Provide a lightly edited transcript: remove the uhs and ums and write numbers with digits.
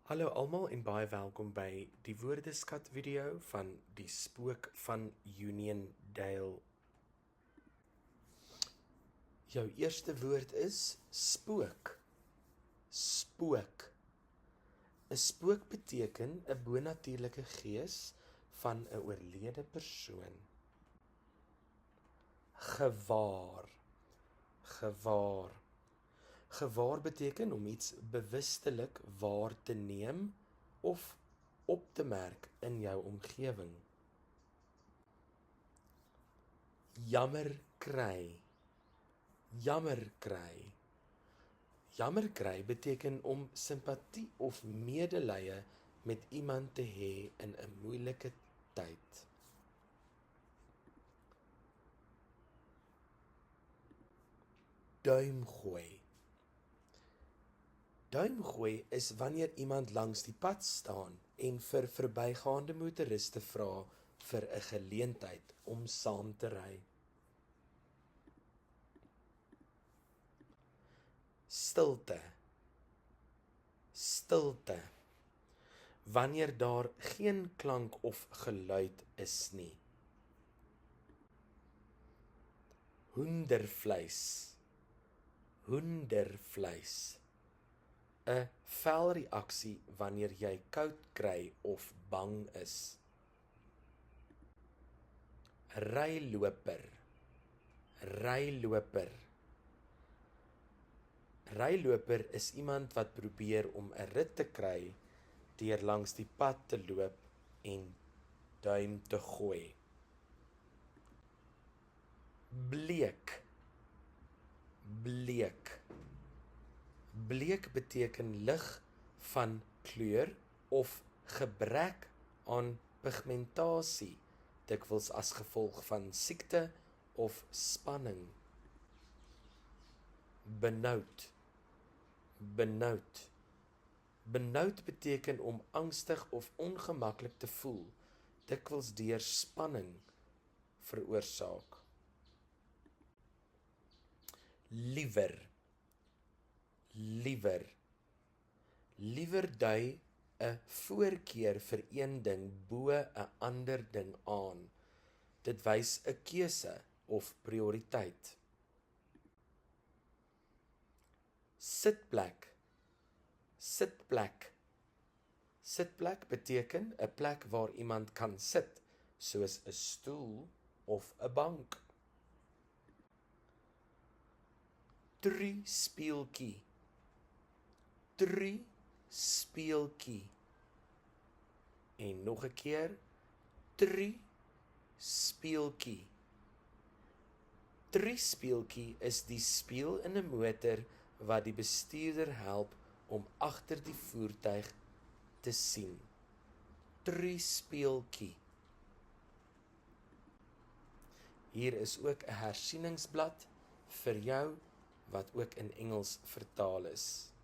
Hallo almal en baie welkom by die woordeskat video van die spook van Uniondale. Jou eerste woord is spook. Spook. 'n Spook beteken 'n bonatuurlike gees van 'n oorlede persoon. Gewaar. Gewaar. Gewaar beteken om iets bewustelik waar te neem of op te merk in jou omgewing. Jammer kry. Jammer kry. Jammer kry beteken om simpatie of medelee met iemand te hê in 'n moeilike tyd. Duimgooi. Duimgooi is wanneer iemand langs die pad staan en vir verbygaande motoriste vra vir 'n geleentheid om saam te ry. Stilte. Stilte. Wanneer daar geen klank of geluid is nie. Hoendervleis. Hoendervleis. 'n velreaksie wanneer jy koud kry of bang is. Ryloper. Ryloper. Ryloper is iemand wat probeer om 'n rit te kry deur langs die pad te loop en duim te gooi. Bleek. Bleek. Bleek beteken lig van kleur of gebrek aan pigmentasie, dikwels as gevolg van siekte of spanning. Benoud. Benoud. Benoud beteken om angstig of ongemaklik te voel, dikwels deur spanning veroorsaak. Liewer. Liewer. Liewer dui 'n voorkeur vir een ding bo 'n ander ding aan. Dit wys 'n keuse of prioriteit. Sitplek. Sitplek. Sitplek beteken 'n plek waar iemand kan sit, soos 'n stoel of 'n bank. Triespeeltjie. Triespeeltjie. En nog 'n keer, triespeeltjie. Triespeeltjie is die spieël in 'n motor wat die bestuurder help om agter die voertuig te sien. Triespeeltjie. Hier is ook 'n hersieningsblad vir jou wat ook in Engels vertaal is.